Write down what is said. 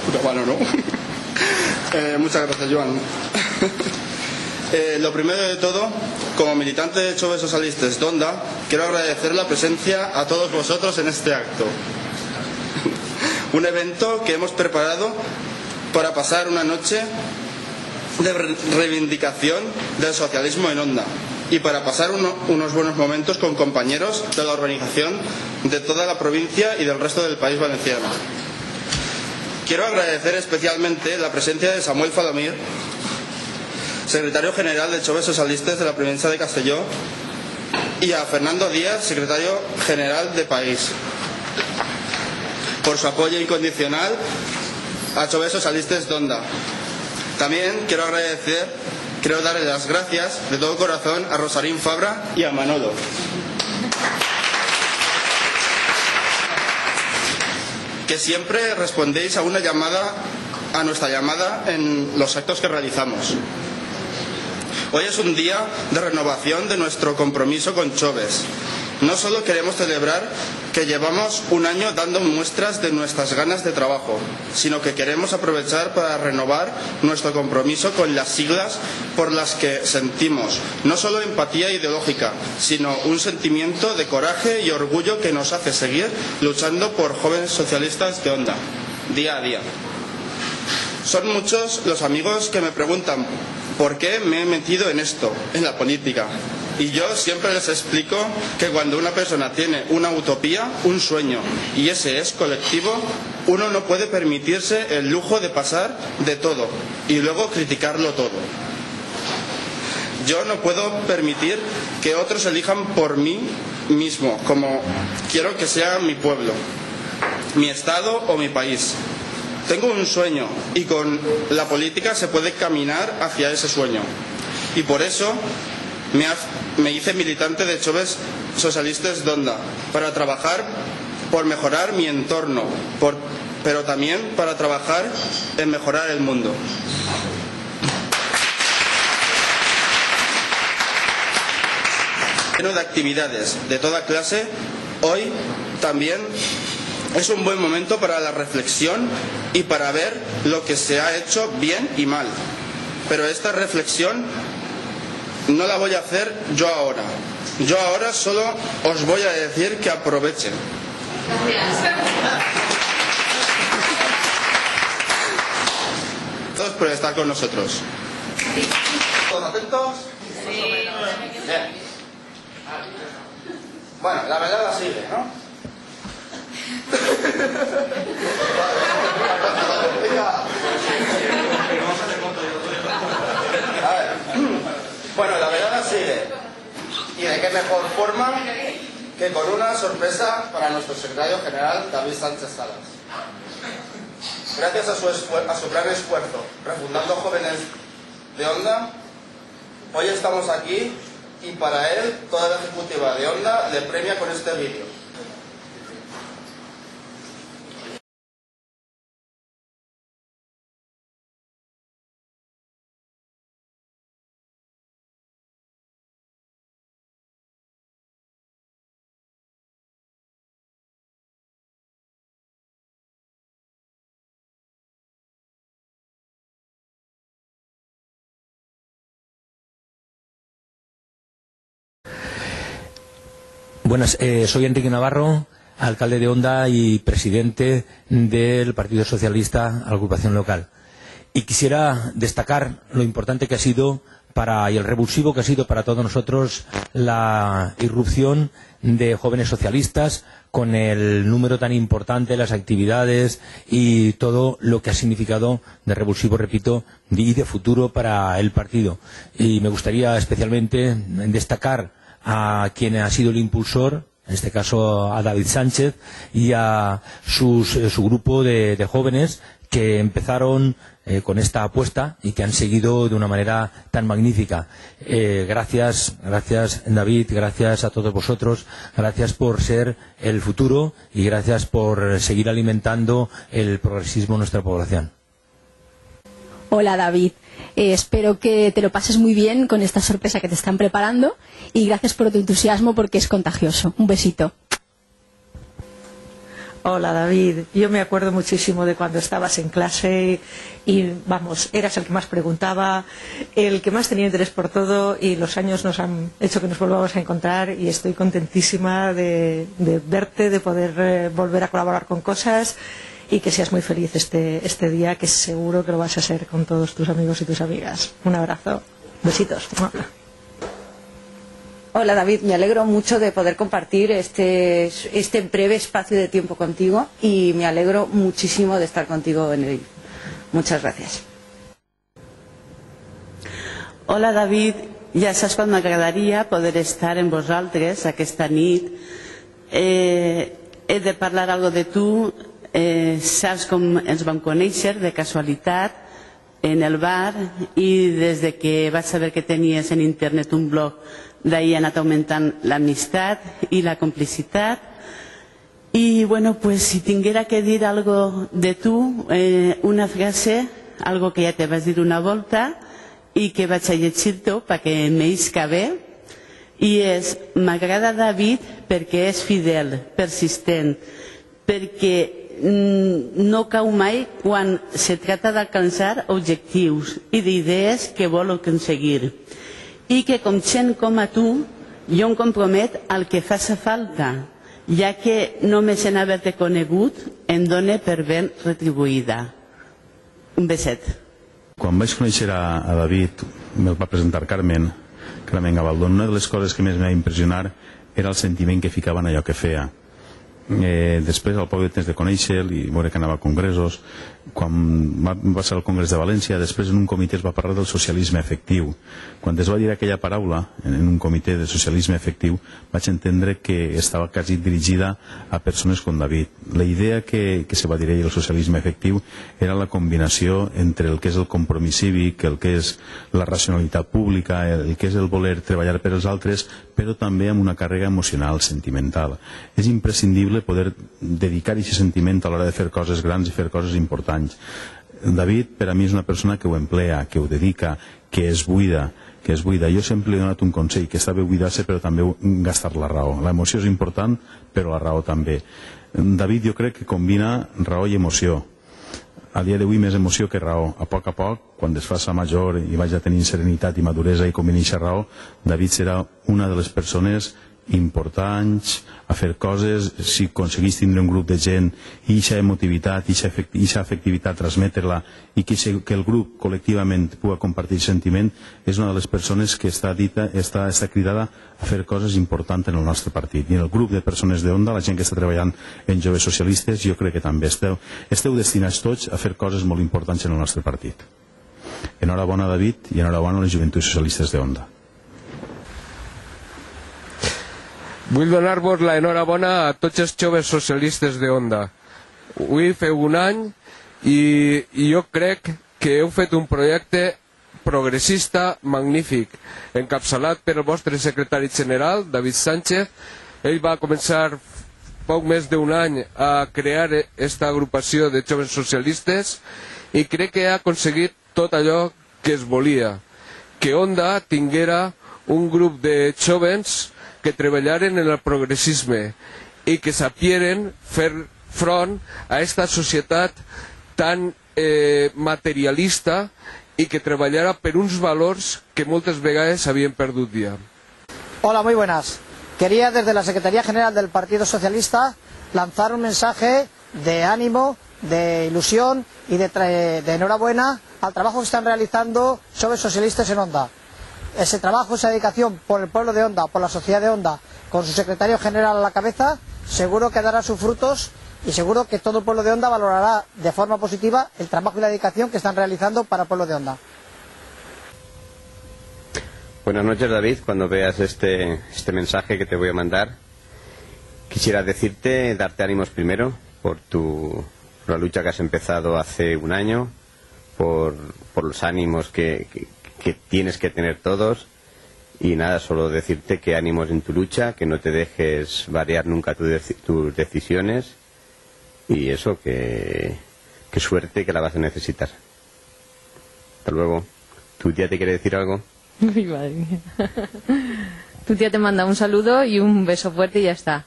Puta mano, ¿no? Muchas gracias, Joan. Lo primero de todo, como militante de Choves Socialistes d'Onda, quiero agradecer la presencia a todos vosotros en este acto. Un evento que hemos preparado para pasar una noche de reivindicación del socialismo en Onda y para pasar unos buenos momentos con compañeros de la organización de toda la provincia y del resto del país valenciano. Quiero agradecer especialmente la presencia de Samuel Falomir, secretario general de Choves Socialistes de la provincia de Castelló, y a Fernando Díaz, secretario general de País, por su apoyo incondicional a Choves Socialistes d'Onda. También quiero darle las gracias de todo corazón a Rosarín Fabra y a Manolo. Que siempre respondéis a nuestra llamada en los actos que realizamos. Hoy es un día de renovación de nuestro compromiso con Choves. No solo queremos celebrar que llevamos un año dando muestras de nuestras ganas de trabajo, sino que queremos aprovechar para renovar nuestro compromiso con las siglas por las que sentimos no solo empatía ideológica, sino un sentimiento de coraje y orgullo que nos hace seguir luchando por Jóvenes Socialistas de Onda, día a día. Son muchos los amigos que me preguntan por qué me he metido en esto, en la política. Y yo siempre les explico que cuando una persona tiene una utopía, un sueño, y ese es colectivo, uno no puede permitirse el lujo de pasar de todo y luego criticarlo todo. Yo no puedo permitir que otros elijan por mí mismo, como quiero que sea mi pueblo, mi estado o mi país. Tengo un sueño y con la política se puede caminar hacia ese sueño. Y por eso me hice militante de Choves Socialistes d'Onda, para trabajar por mejorar mi entorno, pero también para trabajar en mejorar el mundo. Lleno de actividades de toda clase, hoy también es un buen momento para la reflexión y para ver lo que se ha hecho bien y mal. Pero esta reflexión no la voy a hacer yo ahora. Yo ahora solo os voy a decir que aprovechen. Todos por estar con nosotros. ¿Todos atentos? Sí. Bien. Bueno, la verdad la sigue, ¿no? A ver. Bueno, la velada sigue. Y de qué mejor forma que con una sorpresa para nuestro secretario general, David Sánchez Salas. Gracias a su gran esfuerzo refundando Jóvenes de Onda, hoy estamos aquí y para él toda la ejecutiva de Onda le premia con este vídeo. Buenas, soy Enrique Navarro, alcalde de Onda y presidente del Partido Socialista, agrupación local. Y quisiera destacar lo importante que ha sido y el revulsivo que ha sido para todos nosotros la irrupción de Jóvenes Socialistas, con el número tan importante, las actividades y todo lo que ha significado de revulsivo, repito, y de futuro para el partido. Y me gustaría especialmente destacar a quien ha sido el impulsor, en este caso a David Sánchez, y a su grupo de jóvenes que empezaron con esta apuesta y que han seguido de una manera tan magnífica. Gracias David, gracias a todos vosotros, gracias por ser el futuro y gracias por seguir alimentando el progresismo en nuestra población. Hola David, espero que te lo pases muy bien con esta sorpresa que te están preparando y gracias por tu entusiasmo porque es contagioso. Un besito. Hola David, yo me acuerdo muchísimo de cuando estabas en clase y vamos, eras el que más preguntaba, el que más tenía interés por todo, y los años nos han hecho que nos volvamos a encontrar y estoy contentísima de verte, de poder volver a colaborar con cosas, y que seas muy feliz este día, que seguro que lo vas a ser con todos tus amigos y tus amigas. Un abrazo, besitos. Hola David, me alegro mucho de poder compartir este breve espacio de tiempo contigo, y me alegro muchísimo de estar contigo en el... Muchas gracias. Hola David, ja saps quan m'agradaria poder estar amb vosaltres aquesta nit. He de parlar algo de tu. Saps com ens vam conèixer de casualitat en el bar, i des de que vaig saber que tenies en internet un blog, d'ahir ha anat augmentant l'amistat i la complicitat. I bueno, pues si tinguera que dir algo de tu, una frase, algo que ja te vas dir una volta i que vaig a llegir-te perquè m'isca bé, i és: m'agrada David perquè és fidel, persistent, perquè no cau mai quan se trata d'alcançar objectius i d'idees que vol aconseguir, i que com gent com a tu jo em compromet al que faci falta, ja que només en haver-te conegut em dóna per ben retribuïda. Un beset. Quan vaig conèixer a David, me'l va presentar Carmen Gavaldón, una de les coses que més em va impressionar era el sentiment que ficava en allò que feia. Després, al poc de temps de conèixer-lo i veure que anava a congressos, quan va ser al Congrés de València, després en un comitè es va parlar del socialisme efectiu. Quan es va dir aquella paraula en un comitè de socialisme efectiu, vaig entendre que estava quasi dirigida a persones com David. La idea que se va dir el socialisme efectiu era la combinació entre el que és el compromís cívic, el que és la racionalitat pública, el que és el voler treballar per als altres, però també amb una càrrega emocional, sentimental. És imprescindible poder dedicar aquest sentiment a l'hora de fer coses grans i fer coses importants. David per a mi és una persona que ho emplea, que ho dedica, que es buida. Jo sempre li he donat un consell, que està bé buidar-se però també gastar la raó. L'emoció és important, però la raó també. David jo crec que combina raó i emoció. A dia d'avui més emoció que raó. A poc, quan es faça major i vaig a tenir serenitat i maduresa i combini aquesta raó, David serà una de les persones importants a fer coses. Si aconseguís tindre un grup de gent i aquesta emotivitat i aquesta afectivitat transmetre-la i que el grup col·lectivament pugui compartir el sentiment, és una de les persones que està cridada a fer coses importants en el nostre partit. I en el grup de persones d'Onda, la gent que està treballant en Joves Socialistes, jo crec que també esteu destinats tots a fer coses molt importants en el nostre partit. Enhorabona David i enhorabona a les Joventuts Socialistes d'Onda. Vull donar-vos l'enhorabona a tots els joves socialistes d'Onda. Avui feu un any i jo crec que heu fet un projecte progressista magnífic, encapçalat per el vostre secretari general, David Sánchez. Ell va començar poc més d'un any a crear aquesta agrupació de joves socialistes i crec que ha aconseguit tot allò que es volia, que Onda tinguera un grup de jóvens que treballaren en el progressisme i que sapieren fer front a aquesta societat tan materialista y que treballara per uns valors que moltes vegades habían perdut ya. Hola, muy buenas. Quería desde la Secretaría General del Partido Socialista lanzar un mensaje de ánimo, de ilusión y de enhorabuena al trabajo que están realizando Jóvenes Socialistas en Onda. Ese trabajo, esa dedicación por el pueblo de Onda, por la sociedad de Onda, con su secretario general a la cabeza, seguro que dará sus frutos y seguro que todo el pueblo de Onda valorará de forma positiva el trabajo y la dedicación que están realizando para el pueblo de Onda. Buenas noches, David. Cuando veas este mensaje que te voy a mandar, quisiera decirte, darte ánimos primero por la lucha que has empezado hace un año, por los ánimos que tienes que tener todos, y nada, solo decirte que ánimos en tu lucha, que no te dejes variar nunca tus decisiones, y eso, que suerte, que la vas a necesitar. Hasta luego. ¿Tu tía te quiere decir algo? Uy, madre mía. Tu tía te manda un saludo y un beso fuerte y ya está.